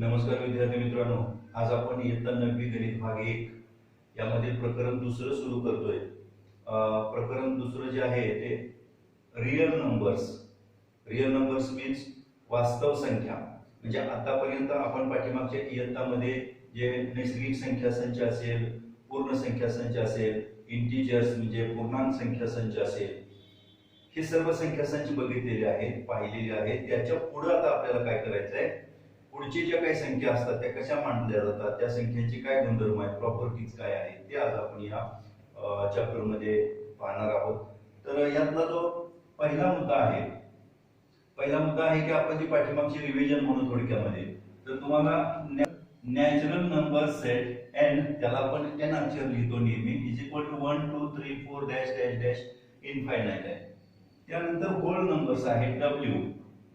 नमस्कार विद्यार्थी मित्रांनो, आज आपण इयत्ता 9वी गणित भाग 1 यामध्ये प्रकरण दुसरं सुरू करतोय. प्रकरण दुसरं जे आहे ते real numbers. Real numbers means वास्तव संख्या. म्हणजे आतापर्यंत आपण पाठीमागच्या इयत्तामध्ये जे नैसर्गिक संख्या संच असेल, पूर्ण संख्या संच असेल, इंटिजर्स म्हणजे पूर्णांक संख्या संच असेल, हे सर्व संख्या संच बघितलेले आहेत, पाहिलेले आहेत. त्याच्या पुढे आता आपल्याला काय करायचं आहे, पुढची ज्या काही संख्या असतात त्या कशा मांडल्या जातात, त्या संख्यांची काय गुणधर्म आहेत, प्रॉपर्टीज काय आहेत, ते आज आपण या चॅप्टर मध्ये पाहणार आहोत. तर यातला जो पहिला मुद्दा आहे की आपण जी पाठीमागची रिव्हिजन म्हणून थोडक्यामध्ये, तर तुम्हाला नॅचरल नंबर सेट एन, त्याला आपण एन अक्षर लिहितो नेहमी, is equal to 1 2 3 4 dash dash dash infinite आहे. त्यानंतर होल नंबर्स आहे डब्ल्यू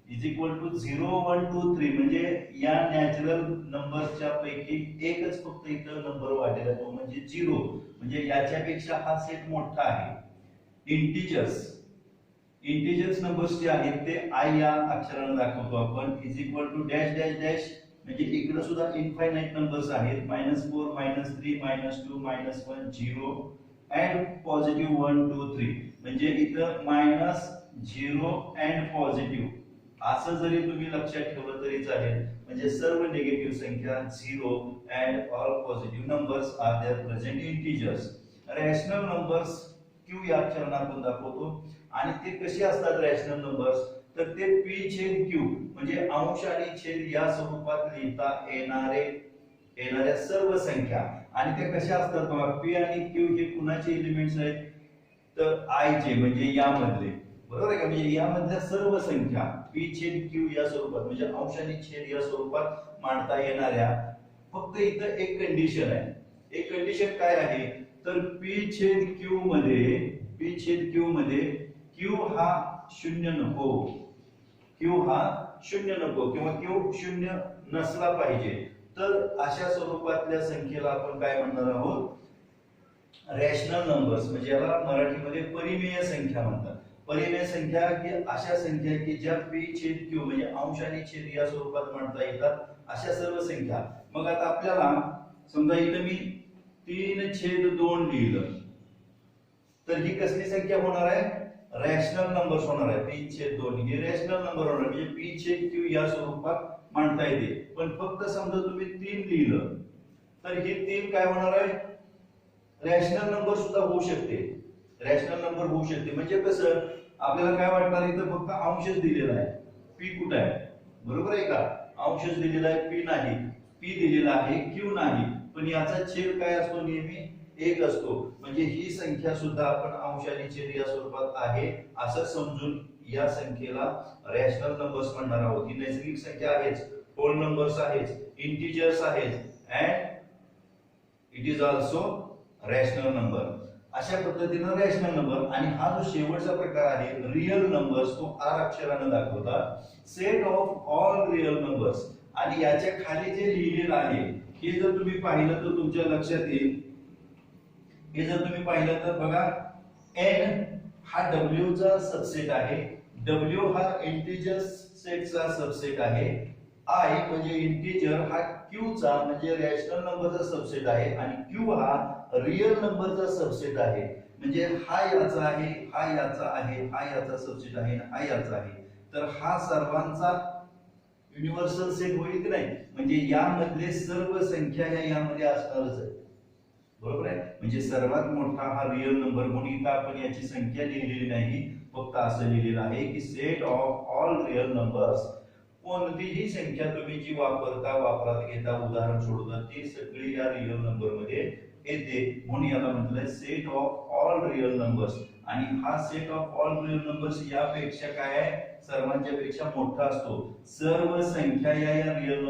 इज इक्वल टू 0 1 2 3, म्हणजे या नॅचरल नंबरच्या पैकी एकच फक्त इथं नंबर वाढलेला तो म्हणजे 0, म्हणजे याच्यापेक्षा हा सेट मोठा आहे. इंटिजर्स नंबर्स जे आहेत ते आय या अक्षराने दाखवतो आपण, is equal to dash dash dash, म्हणजे इकडे सुद्धा इनफायनाइट नंबर्स आहेत, -4 -3 -2 -1 0 अँड पॉझिटिव्ह 1 2 3, म्हणजे इथं -0 अँड पॉझिटिव्ह असं जरी तुम्ही लक्षात ठेवलं तरी चालेल. म्हणजे सर्व निगेटिव्ह संख्या 0 and all positive numbers are there present integers. Rational numbers Q या अक्षराने आपण दाखवतो, आणि ते कसे असतात रॅशनल नंबर्स, तर ते p छेद q, म्हणजे अंश आणि छेद या स्वरूपात लिहिता येणाऱ्या सर्व संख्या. आणि ते कशा असतात बघा, p आणि q हे कुणाचे एलिमेंट्स आहेत, तर i चे, म्हणजे यामधले, बरोबर आहे का, म्हणजे यामधल्या सर्व संख्या p छेद q या स्वरूपात, म्हणजे अंश आणि छेद या स्वरूपात मांडता येणाऱ्या. फक्त इथं एक कंडिशन आहे. एक कंडिशन काय आहे, तर p छेद q मध्ये q हा शून्य नको, किंवा q शून्य नसला पाहिजे. तर अशा स्वरूपातल्या संख्येला आपण काय म्हणणार आहोत, रॅशनल नंबर्स, म्हणजे याला मराठीमध्ये परिमेय संख्या म्हणतात. परिमेय संख्या की अशा संख्या की ज्या p छेद q, म्हणजे अंश आणि छेद या स्वरूपात मांडता येतात, अशा सर्व संख्या. मग आता आपल्याला समजा इथं मी 3/2 लिहिलं, तर ही कसली संख्या होणार आहे, रॅशनल नंबर्स होणार आहे. 3/2 ही रॅशनल नंबर होणार, म्हणजे p छेद q या स्वरूपात मांडता येते. पण फक्त समजा तुम्ही 3 लिहिलं, तर ही 3 काय होणार आहे, रॅशनल नंबर सुद्धा होऊ शकते. म्हणजे कसं, आपल्याला काय वाटणार, इथं फक्त अंशच दिलेला आहे, p कुठे आहे, बरोबर आहे का, अंशच दिलेला आहे, p नाही, p दिलेला आहे, q नाही. पण याचा छेद काय असतो, नेहमी 1 असतो. म्हणजे ही संख्या सुद्धा आपण अंश आणि छेद या स्वरूपात आहे असं समजून या संख्येला रॅशनल नंबर्स म्हणणार आहोत. ही नैसर्गिक संख्या आहेच, होल नंबर्स आहेच, इंटिजर्स आहेत, and it is also rational number. अशा पद्धतीने रॅशनल नंबर. आणि हा जो शेवटचा प्रकार आहे रियल नंबर्स, तो आर अक्षराने दाखवतात, set of all real numbers. आणि याच्या खाली जे लिहिलेलं आहे हे जर तुम्ही पाहिलं तर तुमच्या लक्षात येईल. हे जर तुम्ही पाहिलं तर बघा, n हा w चा सबसेट आहे, w हा इंटिजर्स सेटचा सबसेट आहे, i म्हणजे इंटिजर हा q चा म्हणजे रॅशनल नंबरचा सबसेट आहे, आणि q हा रियल नंबरचा सबसेट आहे. म्हणजे हा याचा आहे, हा याचा आहे, हा याचा सबसेट आहे, हा याचा आहे. तर हा सर्वांचा युनिव्हर्सल सेट होईल की नाही, म्हणजे यामधले सर्व संख्या यामध्ये असणारच आहे, बरोबर आहे. म्हणजे सर्वात मोठा हा रियल नंबर, म्हणून इथं आपण याची संख्या लिहिलेली नाही, फक्त असं लिहिलेलं आहे की set of all real numbers. कोणतीही संख्या तुम्ही जी वापरात घेता, उदाहरण सोडता, ती सगळी या रियल नंबर मध्ये येते, म्हणून याला म्हटलंय set of all real numbers. आणि हा set of all real numbers यापेक्षा काय आहे, सर्वांच्या पेक्षा मोठा असतो. सर्व संख्या या रियल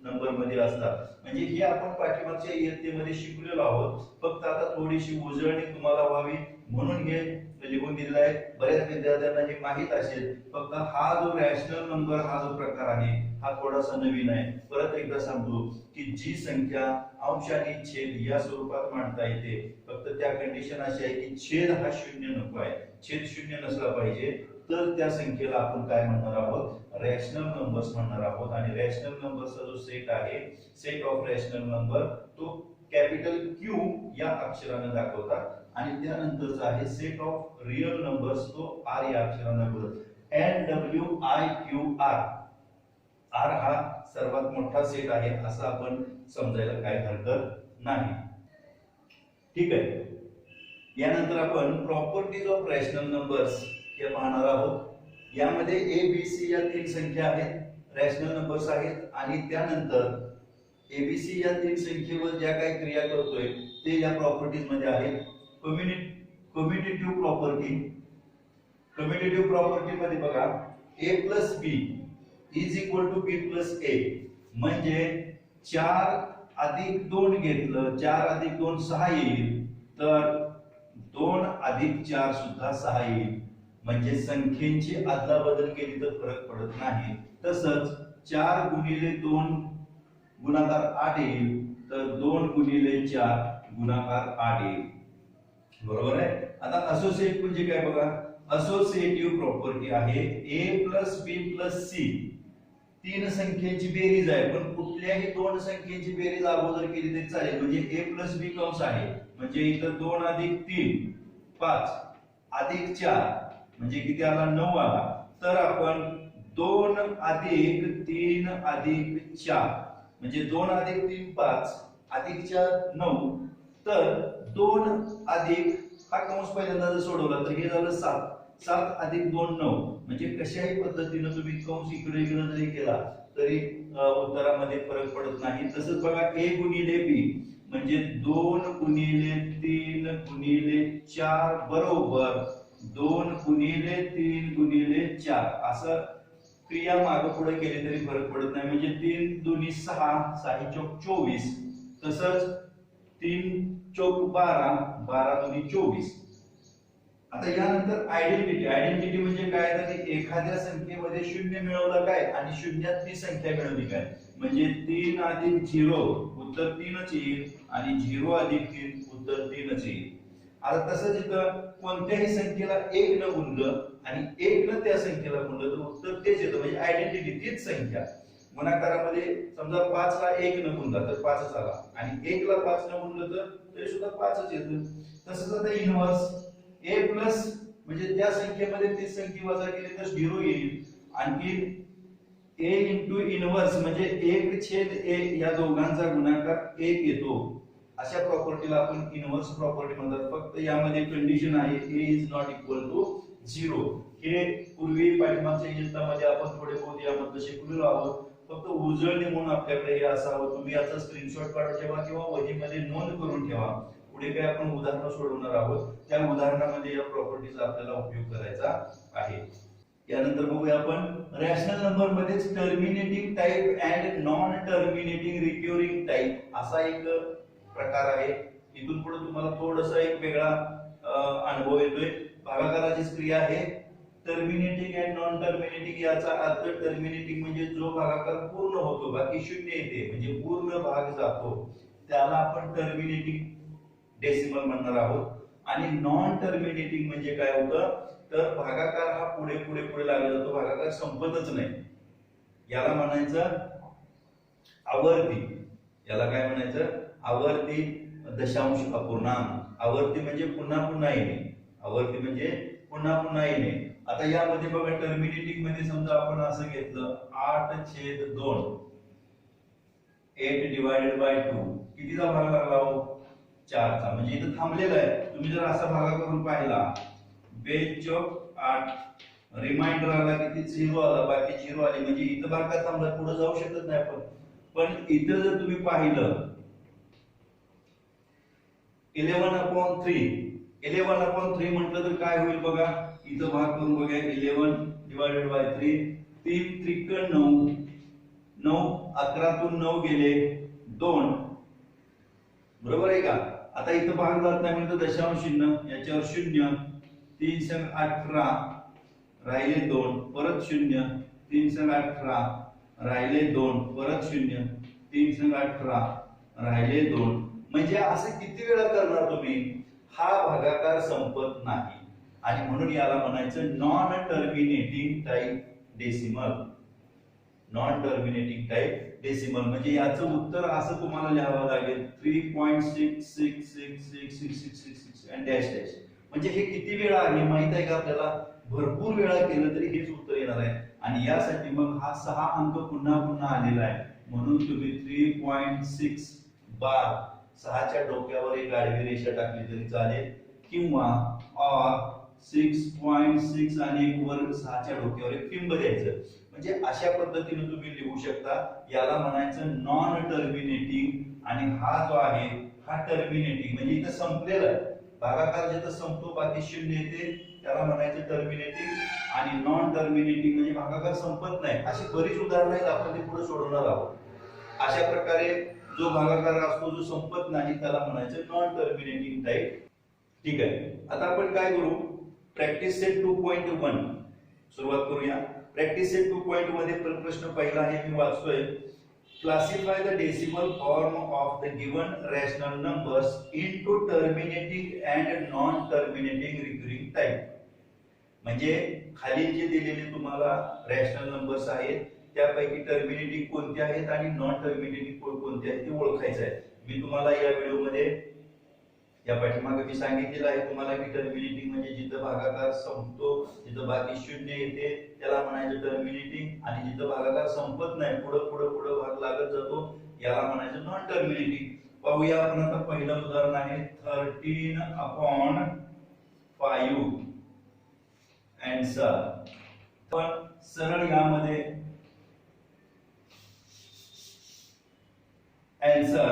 नंबर मध्ये असतात. म्हणजे हे आपण पाठीमागच्या इयत्तेमध्ये शिकलेलो आहोत, फक्त आता थोडीशी उजळणी तुम्हाला व्हावी म्हणून हे लिहून दिलेलं आहे. बऱ्याच विद्यार्थ्यांना हे माहित असेल, फक्त हा जो रॅशनल नंबर हा जो प्रकार आहे, हा थोडासा नवीन आहे. परत एकदा सांगतो की जी संख्या अंश आणि छेद या स्वरूपात मांडता येते, फक्त त्या कंडिशन अशी आहे की छेद हा शून्य नको आहे, छेद शून्य नसला पाहिजे, तर त्या संख्येला आपण काय म्हणणार आहोत, रॅशनल नंबर्स म्हणणार आहोत. आणि रॅशनल नंबरचा जो सेट आहे, सेट ऑफ रॅशनल नंबर, तो कॅपिटल क्यू या अक्षराने दाखवतात. आणि त्यानंतरचा आहे सेट ऑफ रियल नंबर्स, तो आर या अक्षराने दाखवतात. NWIQR, आर हा सर्वात मोठा सेट आहे असं आपण समजायला काही हरकत नाही. ठीक आहे. यानंतर आपण प्रॉपर्टीज ऑफ रॅशनल नंबर्स हे पाहणार आहोत. यामध्ये ABC या तीन संख्या आहेत, रॅशनल नंबर्स आहेत. आणि त्यानंतर ABC या तीन संख्येवर ज्या काही क्रिया करतोय ते या प्रॉपर्टीज मध्ये आहेत. कम्युटेटिव्ह प्रॉपर्टी, कम्युटेटिव्ह प्रॉपर्टी मध्ये बघा, A plus B is equal to B plus A, म्हणजे 4 अधिक 2 घेतलं, 4 अधिक 2 6 येईल, तर 2 अधिक 4 सुद्धा 6 येईल. म्हणजे संख्येची अदलाबदल केली तर फरक पडत नाही. तसंच 4 गुणिले 2 गुणाकार 8 येईल, तर 2 गुणिले 4 गुणाकार 8 येईल. बरोबर आहे. आता असोसिएट म्हणजे काय बघा, असोसिएटिव्ह प्रॉपर्टी आहे A plus B plus C, तीन संख्येची बेरीज आहे, पण कुठल्याही दोन संख्येची बेरीज अगोदर केली तरी चालेल. म्हणजे A प्लस B कंस आहे, म्हणजे इथं 2 अधिक 3 5 अधिक 4 म्हणजे किती आला, 9 आला. तर आपण 2 अधिक 3 अधिक 4 म्हणजे 2 अधिक 3 5 अधिक 4 9, तर 2 अधिक हा कंस पहिल्यांदा जर सोडवला तर हे झालं 7, 7 अधिक 2 9, म्हणजे कशाही पद्धतीने तुम्ही कंस इकडे इकडे जरी केला तरी उत्तरामध्ये फरक पडत नाही. तसंच बघा A गुणिले B म्हणजे 2 गुणिले 3 गुणिले 4 बरोबर 2 गुणिले 3 गुणिले 4, असं क्रिया मागे पुढे केली तरी फरक पडत नाही. म्हणजे 3 दुनी 6, 6 चौक 24, तसंच 3 चौक 12, 12 दुनी 24. आता यानंतर आयडेंटिटी, आयडेंटिटी म्हणजे काय, तर एखाद्या संख्येमध्ये शून्य मिळवलं काय आणि शून्यात ती संख्या मिळवली काय. म्हणजे 3 अधिक 0 उत्तर 3च येईल आणि 0 अधिक 3 उत्तर 3च येईल. आता तसंच इथं कोणत्याही संख्येला 1 न गुणलं आणि 1 न त्या संख्येला गुणलं तर उत्तर तेच येतं. म्हणजे आयडेंटिटी तीच संख्या. गुणाकारामध्ये समजा 5 ला 1 न गुणला तर 5च आला, आणि 1 ला 5 न गुणलं तर तरी सुद्धा 5च येतं. तसंच आता इन्व्हर्स, A प्लस म्हणजे त्या संख्येमध्ये ती संख्या वजा केली तर 0 येईल. आणखी A इंटू इन्व्हर्स म्हणजे 1 छेद A या दोघांचा गुणाकार 1 येतो. अशा प्रॉपर्टीला आपण इन्व्हर्स प्रॉपर्टी म्हणतात. फक्त यामध्ये कंडिशन आहे A is not equal to 0. हे पूर्वी पाठीमागच्या इयत्तामध्ये आपण थोडे बहुत यामध्ये शिकलेलो आहोत. फक्त उजळणी म्हणून आपल्याकडे हे असावं. तुम्ही याचा स्क्रीनशॉट काढून ठेवा किंवा वहीमध्ये नोंद करून ठेवा. पुढे काय आपण उदाहरण सोडवणार आहोत, त्या उदाहरणामध्ये या प्रॉपर्टीचा आपल्याला उपयोग करायचा आहे. यानंतर बघूया आपण रॅशनल नंबर मध्येच terminating type and non terminating recurring type असा एक प्रकार आहे. इथून पुढे तुम्हाला थोडासा एक वेगळा अनुभव येतोय. भागाकाराची क्रिया आहे टर्मिनेटिंग अँड नॉन टर्मिनेटिंग. याचा अर्थ टर्मिनेटिंग म्हणजे जो भागाकार पूर्ण होतो, बाकी शून्य येते, म्हणजे पूर्ण भाग जातो, त्याला आपण टर्मिनेटिंग डेसिमल म्हणणार आहोत. आणि नॉन टर्मिनेटिंग म्हणजे काय होतं, तर भागाकार हा पुढे पुढे पुढे लागला जातो, भागाकार संपतच नाही. याला म्हणायचं आवर्ती. याला काय म्हणायचं, आवर्ती दशांश अपूर्णांक. आवर्ती म्हणजे पुन्हा पुन्हा येणे, आवर्ती म्हणजे पुन्हा पुन्हा येणे. आता यामध्ये बघा टर्मिनेटिंग मध्ये समजा आपण असं घेतलं 8/2, 8 डिवाइडेड बाय 2, कितीचा भाग लागला हो, 4चा. म्हणजे इथं थांबलेला आहे. तुम्ही जर असा भागा करून पाहिला 2/8, रिमाइंडर आला किती, 0 आला, बाकी 0 आले, म्हणजे इथं भाग का थांबला, पुढे जाऊ शकत नाही आपण. पण इथं जर तुम्ही पाहिलं 11/3, 11/3 म्हटलं तर काय होईल बघा. इथं भाग करून बघा 11 डिवाइडेड बाय 3, 3 त्रिक 9, 9 11तून 9 गेले 2, बरोबर आहे का. आता इथं भाग जात नाही म्हणजे दशांश चिन्ह, याच्यावर 0, 3 संग 18 राहिले 2, परत 0, 3 संग 18 राहिले 2 परत 0 3 संग 18 राहिले 2 म्हणजे असं किती वेळा करणार तुम्ही हा भागाकार संपत नाही आणि म्हणून याला म्हणायचं non terminating type decimal non terminating type decimal म्हणजे याचं उत्तर असं तुम्हाला लिहावं लागेल 3.6666666 आणि डॅश डॅश म्हणजे हे किती वेळा आहे माहित आहे का आपल्याला भरपूर वेळा केलं तरी हेच उत्तर येणार आहे आणि यासाठी मग हा 6 अंक पुन्हा पुन्हा आलेला आहे म्हणून तुम्ही 3.6 बार 6च्या डोक्यावर एक आडवी रेषा टाकली तरी चालेल किंवा और 6.6 आणि एक वर 6च्या डोक्यावर एक टिंब द्यायचं म्हणजे अशा पद्धतीने तुम्ही लिहू शकता याला म्हणायचं नॉन टर्मिनेटिंग आणि हा जो आहे हा टर्मिनेटिंग म्हणजे इथं संपलेला आहे भागाकार जिथं संपतो बाकी शून्य येते त्याला म्हणायचं टर्मिनेटिंग आणि नॉन टर्मिनेटिंग म्हणजे भागाकार संपत नाही अशी बरीच उदाहरणं आहेत आपण ते पुढे सोडवणार आहोत अशा प्रकारे जो भागाकार असतो जो संपत नाही त्याला म्हणायचं नॉन टर्मिनेटिंग टाइप ठीक आहे आता आपण काय करू प्रॅक्टिस सेट 2.1 सुरुवात करूया प्रॅक्टिस सेट 2.1 मध्ये प्रश्न पहिला आहे मी वाचतोय classify the decimal form of the given rational numbers into terminating and non terminating recurring type म्हणजे खाली जे दिलेले तुम्हाला रॅशनल नंबर्स आहेत त्यापैकी टर्मिनेटिंग कोणते आहेत आणि नॉन टर्मिनेटिंग कोणते आहेत ते ओळखायचं आहे मी तुम्हाला या व्हिडिओमध्ये या पाठीमागे मी सांगितलेलं आहे तुम्हाला की टर्मिनेटिंग म्हणजे जिथं भागाकार संपतो जिथं बाकी शून्य येते त्याला म्हणायचं टर्मिनेटिंग आणि जिथं भागाकार संपत नाही पुढे भाग लागत जातो याला म्हणायचं नॉन टर्मिनेटिंग पाहूया आपण आता पहिलं उदाहरण आहे 13/5 आन्सर पण सरळ यामध्ये आन्सर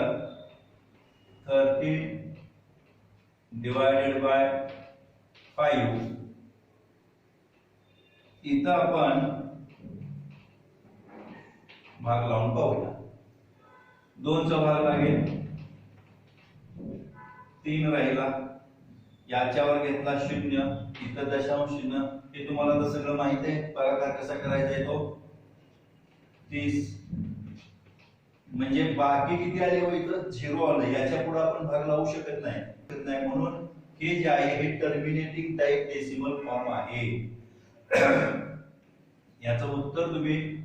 13 divided by 5 इथं आपण भाग लावून पाहूया 2 चा भाग लागेल 3 राहिला याच्यावर घेतला 0 इथं दशांश चिन्ह हे तुम्हाला तर सगळं माहित आहे भागाकार कसा करायचा आहे तो 30 म्हणजे बाकी किती आले हो इथं 0 आलं याच्या पुढे आपण भाग लावू शकत नाही म्हणून हे जे आहे हे टर्मिनेटिंग टाइप डेसिमल फॉर्म आहे याचं उत्तर तुम्ही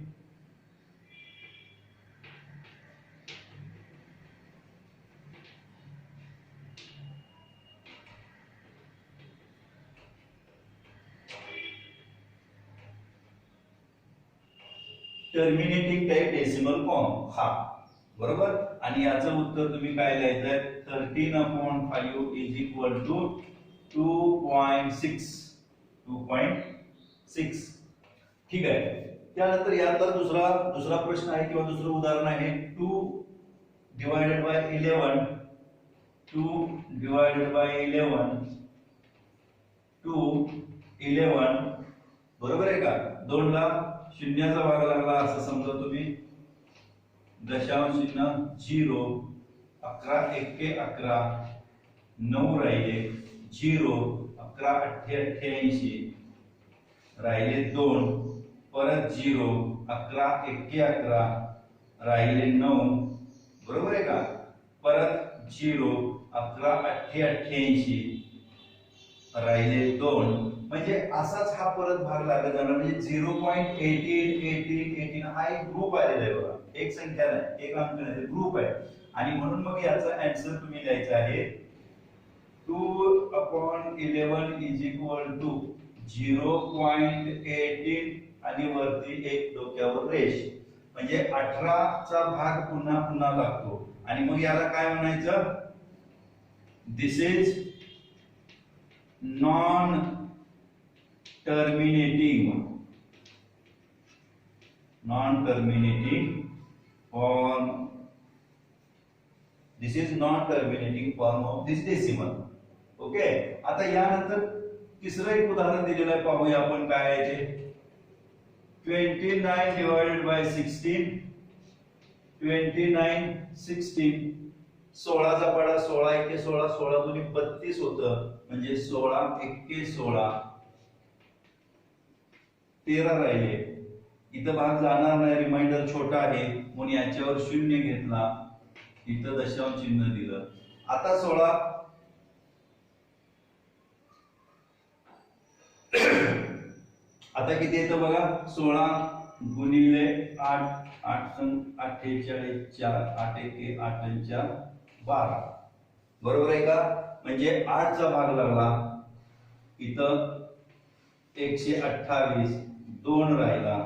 टर्मिनेटिंग टाइप डेसिमल फॉर्म हा बरोबर आणि याचं उत्तर तुम्ही काय लिहायचं 13/5 इज इक्वल टू 2.6 ठीक आहे त्यानंतर यातला दुसरा प्रश्न आहे किंवा दुसरं उदाहरण आहे 2 divided by 11 बरोबर आहे का 2 ला शून्याचा भाग लागला असं समजा तुम्ही दशांश चिन्ह 0 11 एके 11 9 राहिले 0 11 8 88 राहिले 2 परत 0 11 एके 11 राहिले 9 बरोबर आहे का परत 0 11 8 88 राहिले 2 म्हणजे असाच हा परत भाग लागत जाणार म्हणजे 0.18 हा एक ग्रुप आलेला आहे बघा एक संख्या नाही एक अंक नाही ग्रुप आहे आणि म्हणून मग याचा आन्सर तुम्ही द्यायचा आहे 2/11 इज इक्वल टू 0.18 आणि वरती एक डोक्यावर रेष म्हणजे 18 चा भाग पुन्हा पुन्हा लागतो आणि मग याला काय म्हणायचं this is non terminating form this is non terminating form of this decimal okay आता यानंतर तिसरं एक उदाहरण दिलेलं आहे पाहूया आपण काय आहे ते 29 divided by 16 16 चा पाडा 16 एके 16 16 दुनी 32 होतं म्हणजे 16 एके 16 13 राहिले इथं भाग जाणार नाही, रिमाइंडर छोटा आहे म्हणून याच्यावर 0 घेतला, इथं दशांश चिन्ह दिलं. आता 16 आता किती येतं बघा, 16 गुणिले 8, 8 48, 4 8 1 8 4 12, बरोबर आहे का? म्हणजे 8 चा भाग लागला, इथं 128, 2 राहिला.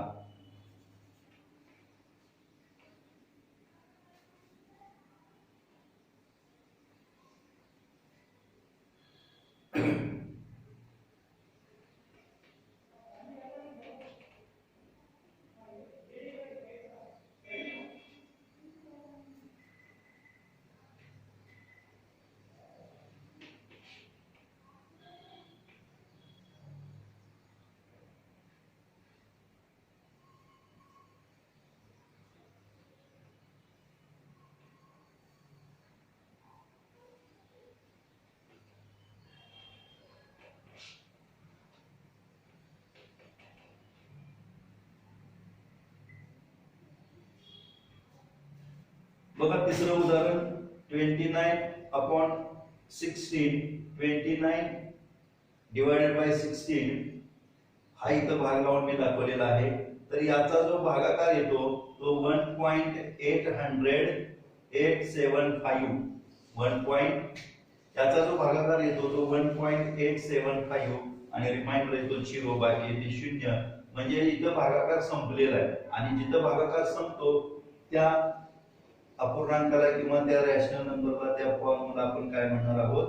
बघा तिसरं उदाहरण, 29/16, 29 डिवायडेड बाय 16, हा इथं भाग लावून मी दाखवलेला आहे. तर याचा जो भागाकार येतो तो 1.875, याचा जो भागाकार येतो तो 1.875 आणि रिमाइंडर येतो 0, बाकी येते 0. म्हणजे इथं भागाकार संपलेला आहे. आणि जिथं भागाकार संपतो त्या अपूर्णांकाला किंवा त्या रॅशनल नंबरला, त्या फॉर्मला आपण काय म्हणणार आहोत,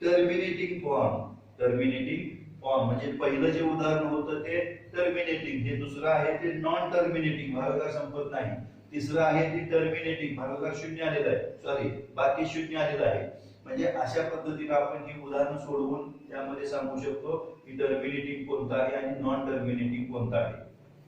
टर्मिनेटिंग फॉर्म. टर्मिनेटिंग फॉर्म म्हणजे पहिलं जे उदाहरण होतं ते टर्मिनेटिंग, हे दुसरं आहे ते नॉन टर्मिनेटिंग, भागाकार संपत नाही. तिसरं आहे ते टर्मिनेटिंग, भागाकार 0 आलेला आहे, सॉरी बाकी 0 आलेला आहे. म्हणजे अशा पद्धतीने आपण ही उदाहरण सोडवून त्यामध्ये सांगू शकतो की टर्मिनेटिंग कोणतं आहे आणि नॉन टर्मिनेटिंग कोणतं आहे.